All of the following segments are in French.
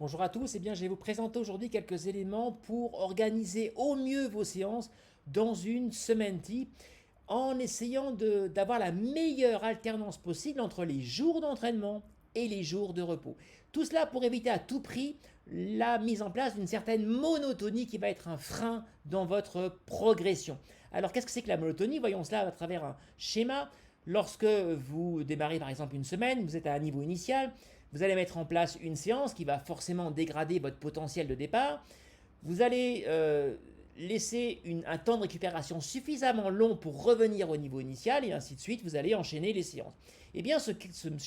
Bonjour à tous, je vais vous présenter aujourd'hui quelques éléments pour organiser au mieux vos séances dans une semaine type en essayant d'avoir la meilleure alternance possible entre les jours d'entraînement et les jours de repos. Tout cela pour éviter à tout prix la mise en place d'une certaine monotonie qui va être un frein dans votre progression. Alors qu'est-ce que c'est que la monotonie? Voyons cela à travers un schéma. Lorsque vous démarrez par exemple une semaine, vous êtes à un niveau initial, vous allez mettre en place une séance qui va forcément dégrader votre potentiel de départ. Vous allez laisser un temps de récupération suffisamment long pour revenir au niveau initial et ainsi de suite, vous allez enchaîner les séances. Eh bien, ce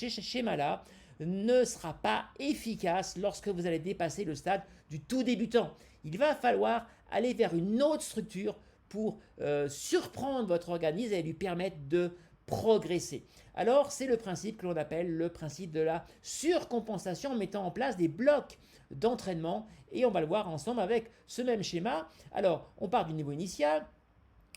schéma-là ne sera pas efficace lorsque vous allez dépasser le stade du tout débutant. Il va falloir aller vers une autre structure pour surprendre votre organisme et lui permettre de progresser. Alors, c'est le principe que l'on appelle le principe de la surcompensation en mettant en place des blocs d'entraînement et on va le voir ensemble avec ce même schéma. Alors, on part du niveau initial,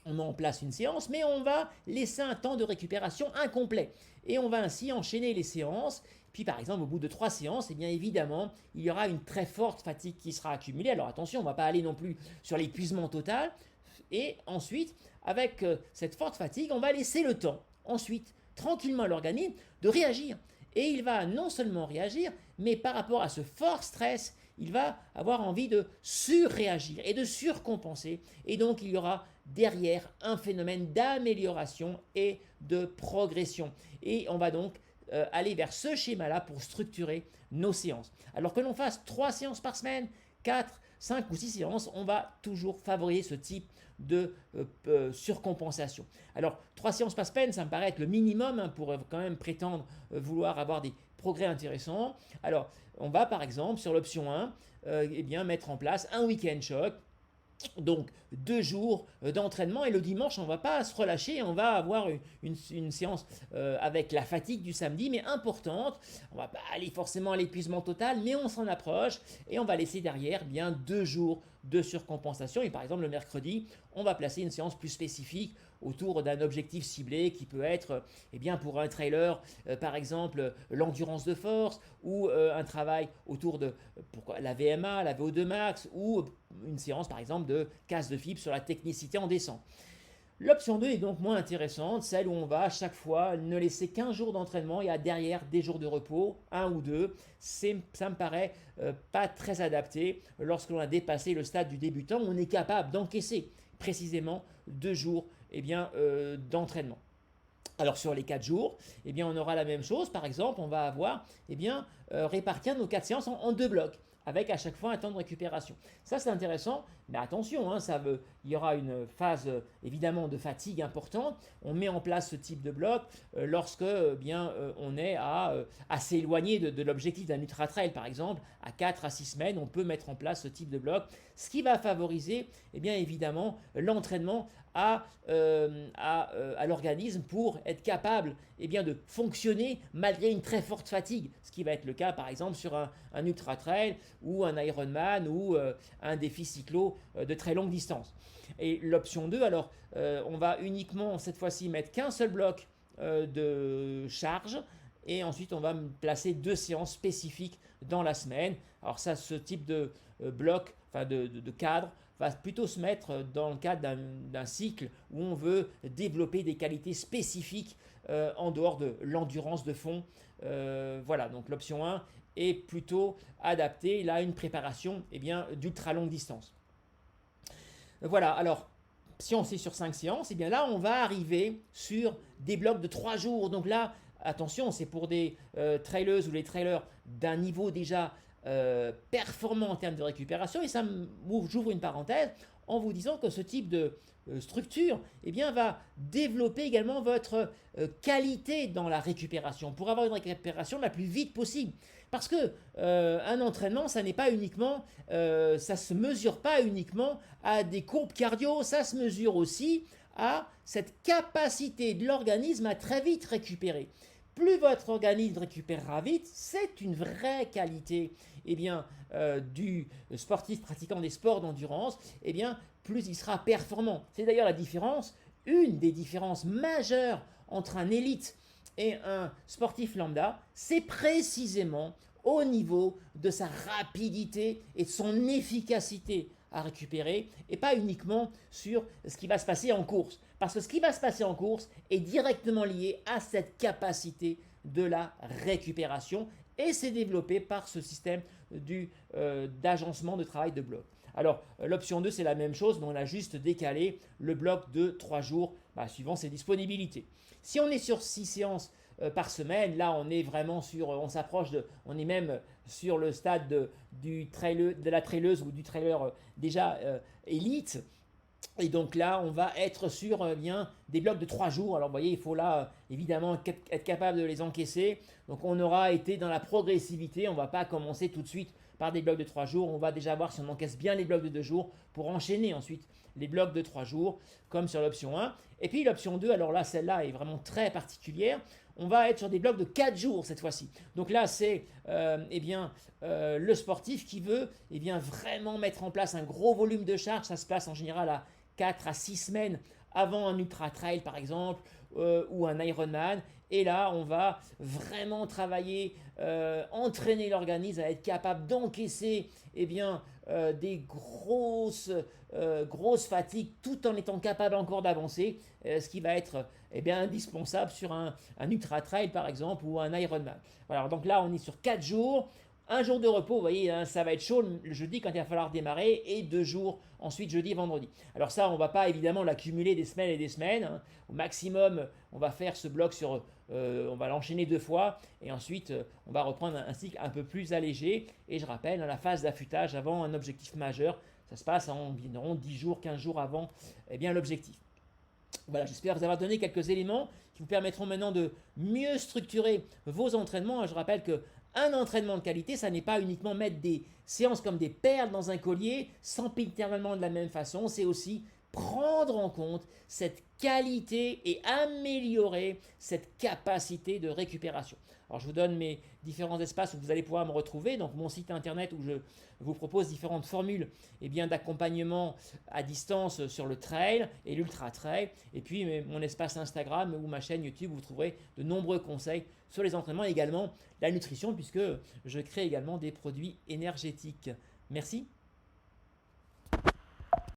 on met en place une séance, mais on va laisser un temps de récupération incomplet. Et on va ainsi enchaîner les séances. Puis par exemple, au bout de 3 séances, bien évidemment, il y aura une très forte fatigue qui sera accumulée. Alors attention, on ne va pas aller non plus sur l'épuisement total. Et ensuite, avec cette forte fatigue, on va laisser le temps, ensuite, tranquillement à l'organisme, de réagir. Et il va non seulement réagir, mais par rapport à ce fort stress, il va avoir envie de surréagir et de surcompenser. Et donc, il y aura derrière un phénomène d'amélioration et de progression. Et on va donc aller vers ce schéma-là pour structurer nos séances. Alors que l'on fasse 3 séances par semaine, 4, 5 ou 6 séances, on va toujours favoriser ce type de surcompensation. Alors, 3 séances par semaine, ça me paraît être le minimum pour quand même prétendre vouloir avoir des progrès intéressants. Alors, on va par exemple sur l'option 1, mettre en place un week-end choc. Donc 2 jours d'entraînement et le dimanche on ne va pas se relâcher, on va avoir une séance avec la fatigue du samedi mais importante, on ne va pas aller forcément à l'épuisement total mais on s'en approche et on va laisser derrière 2 jours de surcompensation et par exemple le mercredi on va placer une séance plus spécifique autour d'un objectif ciblé qui peut être pour un trailer par exemple l'endurance de force ou un travail autour de la VMA, la VO2 max ou une séance par exemple de casse de fibre sur la technicité en descente. L'option 2 est donc moins intéressante, celle où on va à chaque fois ne laisser qu'un jour d'entraînement et à derrière des jours de repos, un ou deux. Ça me paraît pas très adapté lorsque l'on a dépassé le stade du débutant où on est capable d'encaisser précisément 2 jours d'entraînement. Alors sur les 4 jours, on aura la même chose. Par exemple, on va avoir répartir nos 4 séances en 2 blocs avec à chaque fois un temps de récupération. Ça c'est intéressant, mais attention, il y aura une phase évidemment de fatigue importante. On met en place ce type de bloc lorsque on est assez éloigné de l'objectif d'un ultra trail par exemple, à 4 à 6 semaines, on peut mettre en place ce type de bloc, ce qui va favoriser évidemment l'entraînement à l'organisme pour être capable de fonctionner malgré une très forte fatigue, ce qui va être le cas par exemple sur un ultra trail ou un Ironman ou un défi cyclo de très longue distance. Et l'option 2, alors on va uniquement cette fois-ci mettre qu'un seul bloc de charge et ensuite on va placer 2 séances spécifiques dans la semaine. Alors ça, ce type de bloc, de cadre, va plutôt se mettre dans le cadre d'un cycle où on veut développer des qualités spécifiques en dehors de l'endurance de fond. Voilà, donc l'option 1 est plutôt adaptée là, à une préparation d'ultra longue distance. Voilà, alors si on est sur 5 séances, là on va arriver sur des blocs de 3 jours. Donc là, attention, c'est pour des trailers ou les trailers d'un niveau déjà performant en termes de récupération. Et ça, j'ouvre une parenthèse en vous disant que ce type de structure va développer également votre qualité dans la récupération pour avoir une récupération la plus vite possible. Parce que un entraînement, ça n'est pas uniquement, ça se mesure pas uniquement à des courbes cardio, ça se mesure aussi à cette capacité de l'organisme à très vite récupérer. Plus votre organisme récupérera vite, c'est une vraie qualité du sportif pratiquant des sports d'endurance, plus il sera performant. C'est d'ailleurs la différence, une des différences majeures entre un élite et un sportif lambda, c'est précisément au niveau de sa rapidité et de son efficacité à récupérer et pas uniquement sur ce qui va se passer en course. Parce que ce qui va se passer en course est directement lié à cette capacité de la récupération et c'est développé par ce système d'agencement de travail de bloc. Alors, l'option 2, c'est la même chose, mais on a juste décalé le bloc de 3 jours suivant ses disponibilités. Si on est sur 6 séances par semaine, là, on est vraiment on s'approche on est même sur le stade de la traileuse ou du trailer déjà élite. Et donc là, on va être sur bien des blocs de 3 jours. Alors vous voyez, il faut là évidemment être capable de les encaisser. Donc on aura été dans la progressivité. On ne va pas commencer tout de suite par des blocs de 3 jours. On va déjà voir si on encaisse bien les blocs de 2 jours pour enchaîner ensuite les blocs de 3 jours comme sur l'option 1. Et puis l'option 2, alors là, celle-là est vraiment très particulière. On va être sur des blocs de 4 jours cette fois-ci. Donc là, c'est le sportif qui veut vraiment mettre en place un gros volume de charge. Ça se passe en général à 4 à 6 semaines avant un ultra trail par exemple ou un Ironman. Et là, on va vraiment travailler, entraîner l'organisme à être capable d'encaisser des grosses fatigues tout en étant capable encore d'avancer, ce qui va être indispensable sur un ultra trail par exemple ou un Ironman. Voilà, donc là, on est sur 4 jours. Un jour de repos, vous voyez, hein, ça va être chaud le jeudi quand il va falloir démarrer et 2 jours ensuite jeudi et vendredi. Alors ça, on ne va pas évidemment l'accumuler des semaines et des semaines. Hein. Au maximum, on va faire ce bloc on va l'enchaîner 2 fois et ensuite on va reprendre un cycle un peu plus allégé. Et je rappelle, la phase d'affûtage avant un objectif majeur, ça se passe environ 10 jours, 15 jours avant l'objectif. Voilà, j'espère vous avoir donné quelques éléments qui vous permettront maintenant de mieux structurer vos entraînements. Je rappelle que un entraînement de qualité, ça n'est pas uniquement mettre des séances comme des perles dans un collier, sempiternellement de la même façon, c'est aussi prendre en compte cette qualité et améliorer cette capacité de récupération. Alors je vous donne mes différents espaces où vous allez pouvoir me retrouver, donc mon site internet où je vous propose différentes formules d'accompagnement à distance sur le trail et l'ultra trail, et puis mon espace Instagram ou ma chaîne YouTube où vous trouverez de nombreux conseils sur les entraînements et également la nutrition puisque je crée également des produits énergétiques. Merci.